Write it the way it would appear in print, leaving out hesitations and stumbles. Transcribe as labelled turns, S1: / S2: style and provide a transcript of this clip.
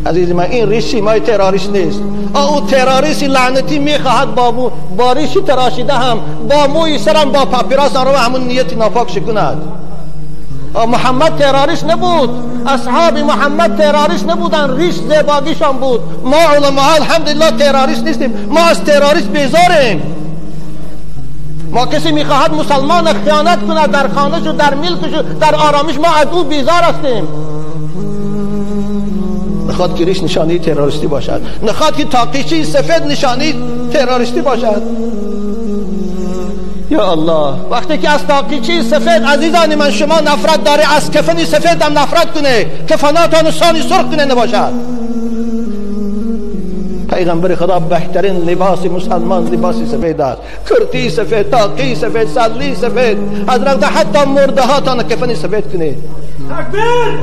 S1: عزیز من این ریش سیمای تروریست نیست. او تروریست لعنتی میخواهد با ریش تراشیده هم با موی سرم با پاپیراس رو همون نیت ناپاک شکند. محمد تروریست نبود، اصحاب محمد تروریست نبودن، ریش زیباگیشان بود. ما علماء الحمدلله تروریست نیستیم، ما از تروریست بیزاریم. ما کسی میخواهد مسلمان خیانت کند در خانه‌ش و در ملکش و در آرامش، ما از او بیزار هستیم. نخواد که ریش نشانی تروریستی باشد، نخواد که تاقیچی سفید نشانی تروریستی باشد. یا الله، وقتی که از تاقیچی سفید عزیزان من شما نفرت داره، از کفنی سفید هم نفرت کنه، کفناتان سانی سرخ کنه نباشد. پیغمبر خدا بهترین لباس مسلمان لباس سفید است، کرتی سفید، تاقی سفید، سلی سفید. حضرت حتی مرده هاتان کفنی سفید کنه. تکبیر!